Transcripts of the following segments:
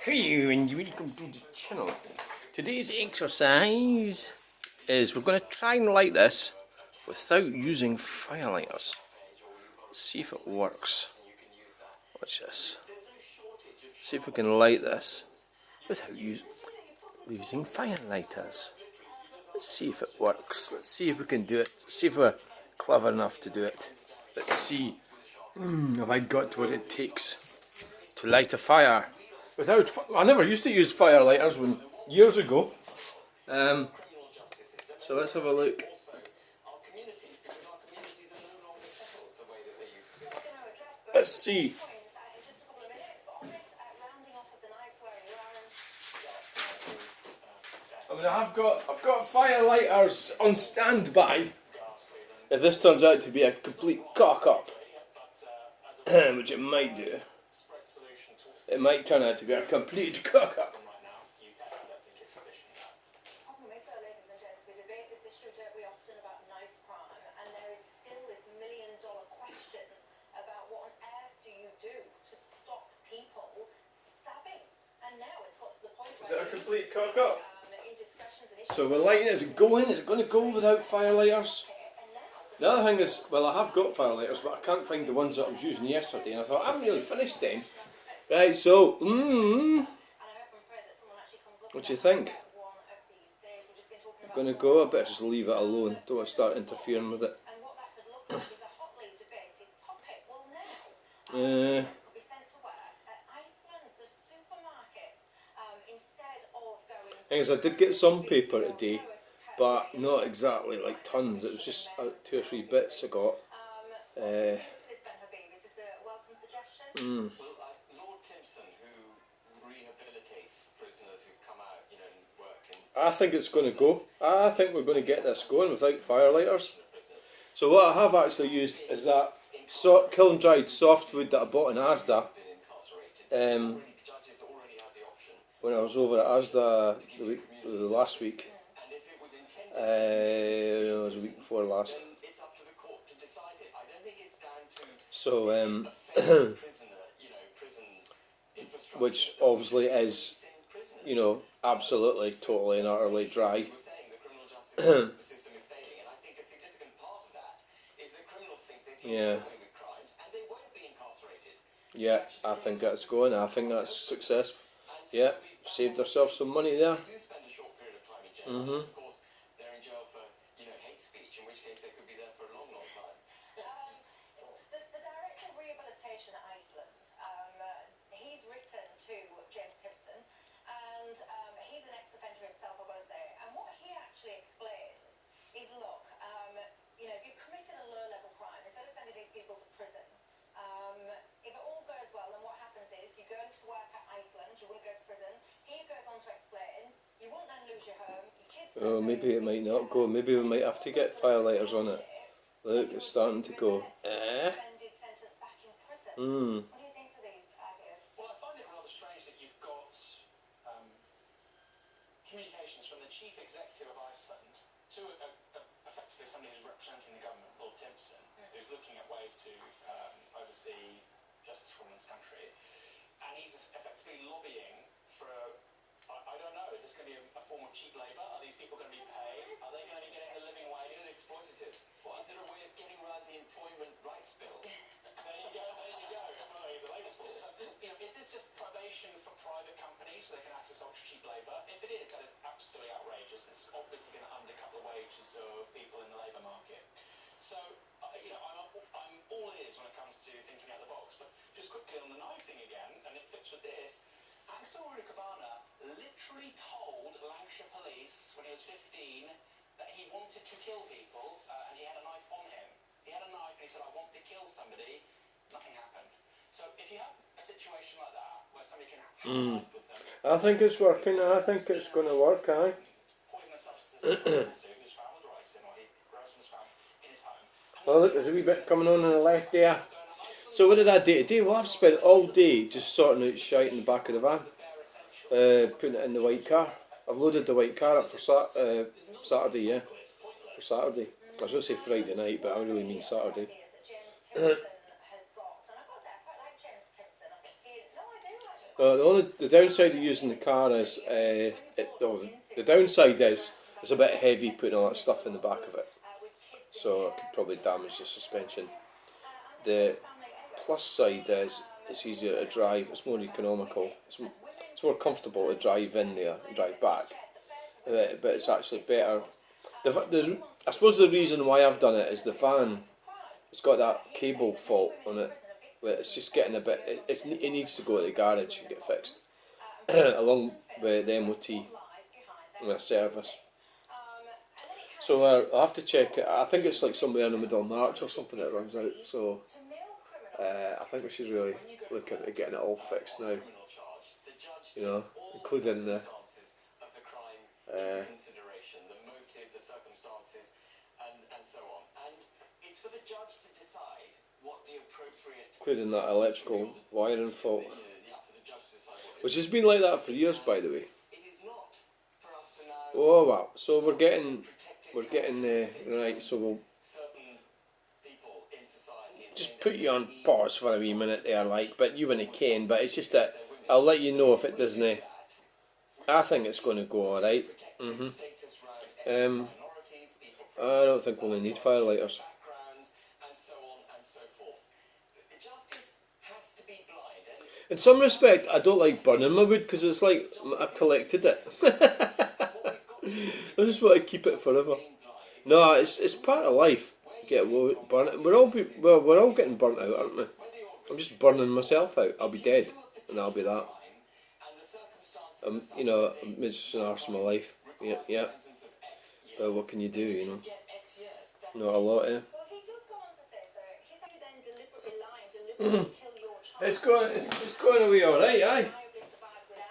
Hello and welcome to the channel. Today's exercise is we're going to try and light this without using fire lighters. Let's see if it works. Watch this. See if we can light this without using fire lighters. Let's see if it works. Let's see if we can do it. Let's see if we're clever enough to do it. Let's see if I got what it takes to light a fire. I never used to use fire lighters years ago. So let's have a look. Let's see. I mean, I've got fire lighters on standby if this turns out to be a complete cock up, which it might do. It might turn out to be a complete cock up. Is it a complete cock up? So we're lighting it. Is it going? Is it going to go without fire lighters? The other thing is, well, I have got fire lighters, but I can't find the ones that I was using yesterday, and I thought I haven't really finished them. Right, so, what do you think? I'm going to go, I better just leave it alone, don't want to start interfering with it. Thing is, I did get some paper today, but not exactly like tons, it was just 2 or 3 bits I got. I think it's going to go. I think we're going to get this going without fire lighters. So what I have actually used is that kiln dried softwood that I bought in Asda when I was over at Asda the last week. It was a week before last. So which obviously is, you know, absolutely, totally and utterly dry. Yeah. Yeah, I think that's going. I think that's successful. Yeah, saved ourselves some money there. He's an ex-offender himself, I've got to say. And what he actually explains is, look, you know, if you've committed a low-level crime, instead of sending these people to prison, if it all goes well, then what happens is you go to work at Iceland, you wouldn't go to prison. He goes on to explain, you wouldn't then lose your home, your kids. Oh, maybe it might not go. Maybe we might have to get fire lighters on it. Look, it's starting to go. Communications from the chief executive of Iceland to effectively somebody who's representing the government, Lord Timpson, who's looking at ways to oversee justice for women's country, and he's effectively lobbying for I don't know, is this going to be a form of cheap labour? Are these people going to be paid? Are they going to be getting a living wage? Is it exploitative? Well, is it a way of getting around the employment rights bill? There you go. Oh, he's a labour sport. So, you know, is this just probation for private companies so they can access ultra cheap labour? If it is, that is absolutely outrageous. It's obviously going to undercut the wages of people in the labour market. So, you know, I'm all ears when it comes to thinking out the box. But just quickly on the knife thing again, and it fits with this. Axel Rudakabana literally told Lancashire police when he was 15 that he wanted to kill people and he had a knife on him. He had a knife and he said, I want to kill somebody. Nothing happened. So if you have a situation like that where somebody can have a knife with them... I think it's working. I think it's going to work, aye. Poisonous substances who's found with ricin, or ricin was found in his home. Oh, look, there's a wee bit coming on the left there. So what did I do today? Well, I've spent all day just sorting out shite in the back of the van, putting it in the white car. I've loaded the white car up for Saturday, yeah, for Saturday. I was going to say Friday night, but I really mean Saturday. The downside of using the car is the downside is it's a bit heavy putting all that stuff in the back of it, so it could probably damage the suspension. The plus side is it's easier to drive. It's more economical. It's more comfortable to drive in there and drive back, but it's actually better. I suppose the reason why I've done it is the fan. It's got that cable fault on it. But it's just getting a bit. It needs to go to the garage and get fixed, along with the MOT and a service. So I'll have to check it. I think it's like somewhere in the middle of March or something that runs out. So I think we should really look into getting it all fixed now. You know, including the consideration, the motive, the circumstances, and so on. And it's for the judge to decide what the appropriate, including that electrical wiring fault, which has been like that for years, by the way. It is not for us to know. Oh wow! So we're getting right. So we'll Certain people in society just put you on pause for a wee minute there, like, but you wouldn't can. But it's just that I'll let you know if it doesn't. I think it's going to go all right. I don't think we'll need fire lighters. In some respect, I don't like burning my wood because it's like I've collected it. I just want to keep it forever. No, it's part of life. Get burn it. We're all getting burnt out, aren't we? I'm just burning myself out. I'll be dead, and I'll be that. You know, it's just an arse of my life. Yeah. But what can you do? You know, not a lot. It's going away all right. Aye.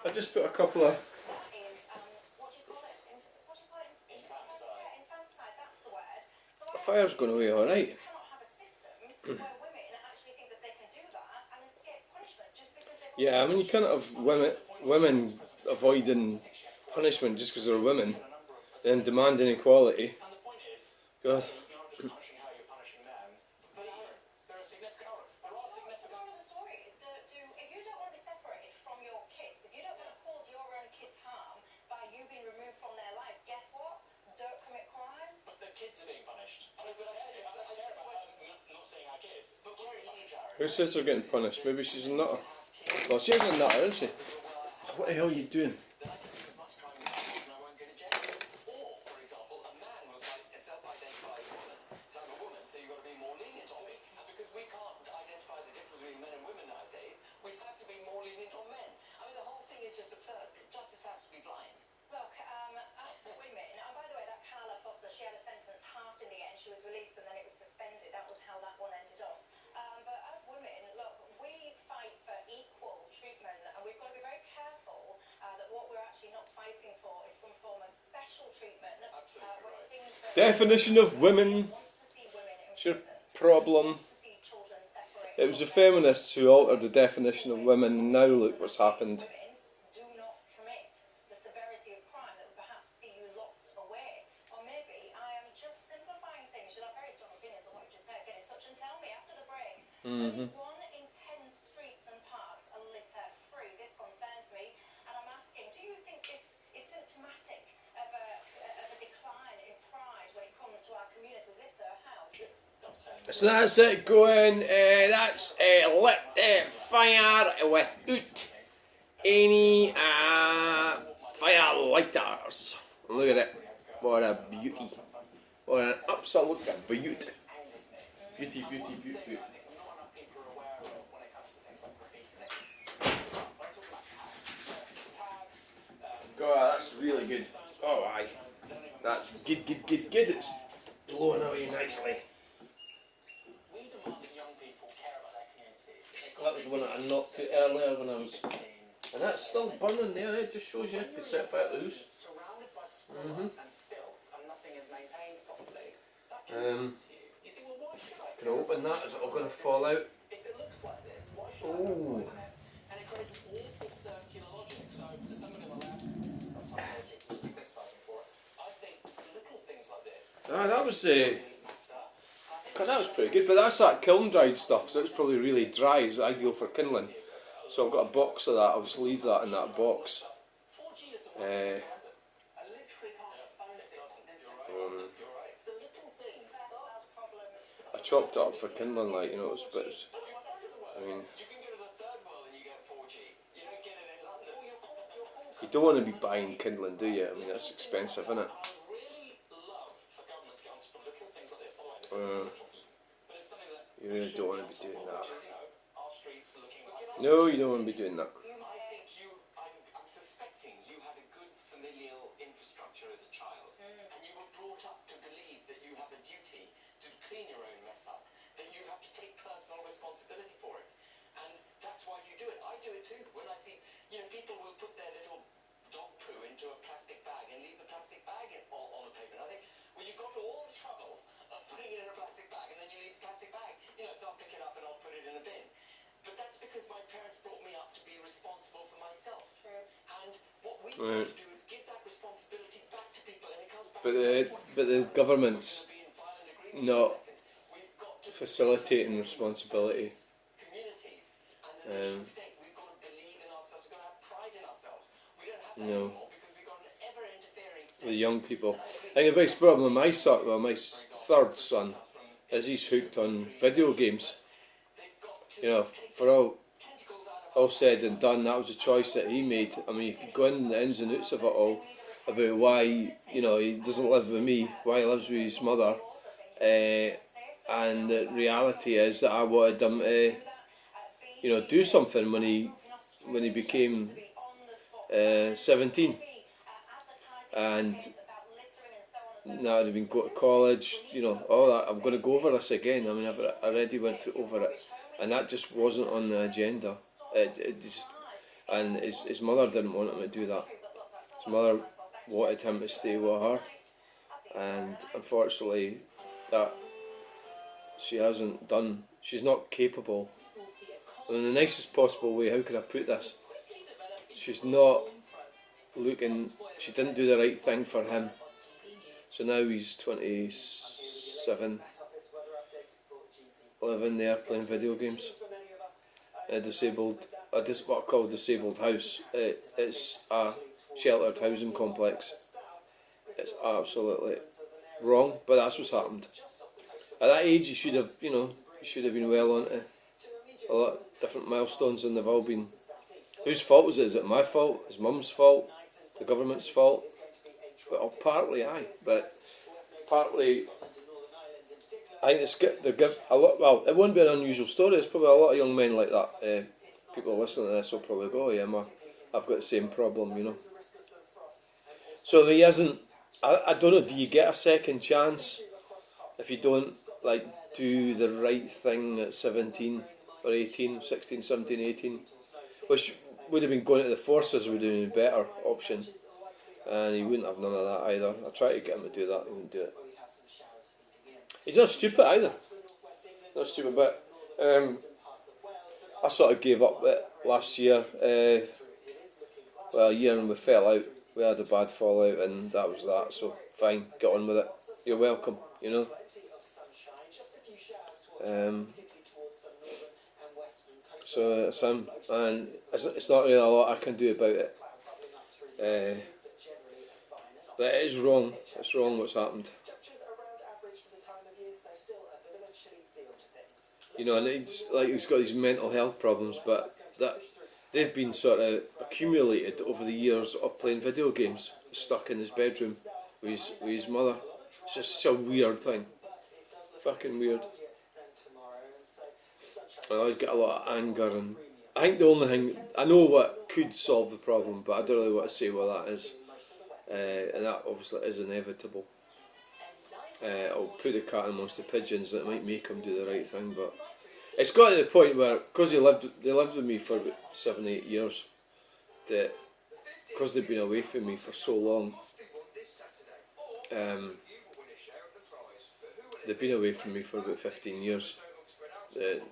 I just put a couple of. The fire's going away all right. Yeah, I mean you can't have women avoiding punishment just because they're women, then demanding equality. God. Who says they're getting punished? Maybe she's a nutter. Well, she's a nutter, isn't she? What the hell are you doing? Definition of women. It's your problem. It was the feminists who altered the definition of women, and now look what's happened. Mm-hmm. So that's it going, that's lit fire without any fire lighters. Look at it, what a beauty, what an absolute beauty. Beauty, beauty, beauty. God, that's really good. Oh aye, that's good, it's blowing away nicely. That was one that I knocked out earlier when I was, and that's still burning there. It just shows you can set it out loose. Can I open that? Is it all going to fall out? Oh. Ah, that was God, that was pretty good, but that's that kiln dried stuff, so it's probably really dry. It's ideal for kindling. So I've got a box of that. I'll just leave that in that box. I chopped it up for kindling, like, you know, it's bits. I mean, you don't want to be buying kindling, do you? I mean, that's expensive, isn't it? You really don't want to be doing that. No, you don't want to be doing that. I'm suspecting you had a good familial infrastructure as a child, and you were brought up to believe that you have a duty to clean your own mess up, that you have to take personal responsibility for it, and that's why you do it. I do it too. When I see, people will put their little dog poo into a plastic bag and leave the plastic bag on the paper. And I think, well, you go to all the trouble of putting it in a plastic bag and then you leave the plastic bag. So I'll pick it up and I'll put it in a bin. But that's because my parents brought me up to be responsible for myself. True. And what we've got to do is give that responsibility back to people, and it comes back but the government's not facilitating responsibility. Communities and the nation state, we've got to believe in ourselves, we've got to have pride in ourselves. We don't have that anymore because we've got an ever-interfering state. The young people. I think the biggest problem with my son, well, my third son, is he's hooked on video games. For all said and done, that was a choice that he made. I mean, you could go in the ins and outs of it all, about why, he doesn't live with me, why he lives with his mother. And the reality is that I wanted him to, do something when he became 17. And now I'd have been go to college, all that. I'm going to go over this again. I mean, I've already went over it, and that just wasn't on the agenda. And his mother didn't want him to do that. His mother wanted him to stay with her, and unfortunately, that she hasn't done. She's not capable. In the nicest possible way, how could I put this? She's not looking. She didn't do the right thing for him. So now he's 27, living there playing video games. What I call a disabled house. It's a sheltered housing complex. It's absolutely wrong, but that's what's happened. At that age, he should have been well onto a lot of different milestones, and they've all been. Whose fault is it? Is it my fault? His mum's fault? The government's fault? Well, partly aye, but partly I think it's good. They give a lot. Well, it won't be an unusual story. There's probably a lot of young men like that. People listening to this will probably go, "Oh yeah, I've got the same problem," So he isn't. I don't know. Do you get a second chance if you don't do the right thing at 17 or 18, 16, 17, 18, which would have been going to the forces would have been a better option. And he wouldn't have none of that either. I tried to get him to do that, he wouldn't do it. He's not stupid either. Not stupid, but I sort of gave up it last year. A year and we fell out. We had a bad fallout and that was that, so fine, get on with it. You're welcome, So it's him, and it's not really a lot I can do about it. But it is wrong. It's wrong what's happened. And he's got these mental health problems, but that they've been sort of accumulated over the years of playing video games, stuck in his bedroom with his mother. It's just a weird thing. Fucking weird. I always get a lot of anger, and I think the only thing I know what could solve the problem, but I don't really want to say what that is. And that obviously is inevitable. I'll put the cat amongst the pigeons, that might make him do the right thing, but it's got to the point where, because they lived with me for about 7-8 years, that because they've been away from me for so long, they've been away from me for about 15 years, the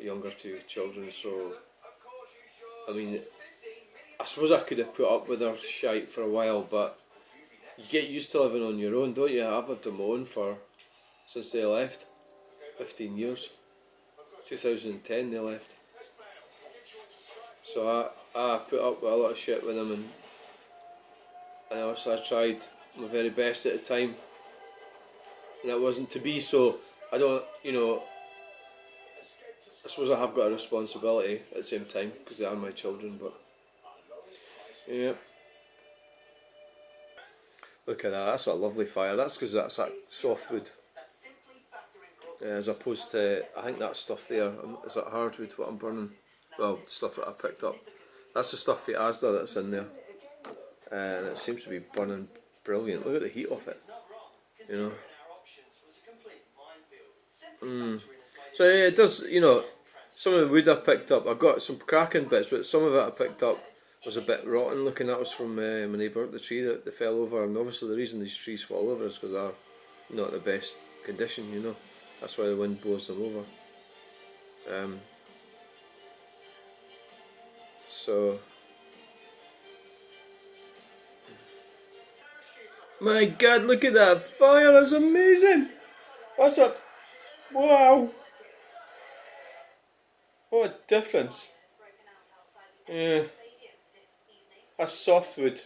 younger two children, so I mean, I suppose I could have put up with their shite for a while, but you get used to living on your own, don't you? I've lived on my own since they left, 15 years. 2010 they left. So I put up with a lot of shit with them, and also I tried my very best at the time, and it wasn't to be. So I don't, you know, I suppose I have got a responsibility at the same time because they are my children. But yeah, look at that. That's a lovely fire. That's because that's that softwood, as opposed to, I think that stuff there is that hardwood. What I'm burning, well, stuff that I picked up. That's the stuff for Asda that's in there, and it seems to be burning brilliant. Look at the heat of it, you know. So yeah, it does, you know. Some of the wood I picked up, I got some cracking bits, but some of it I picked up was a bit rotten looking. That was from when they burnt the tree that fell over, and obviously the reason these trees fall over is because they're not in the best condition, you know. That's why the wind blows them over. So, my God, look at that fire! That's amazing. That's a wow. What a difference. Yeah. That's softwood.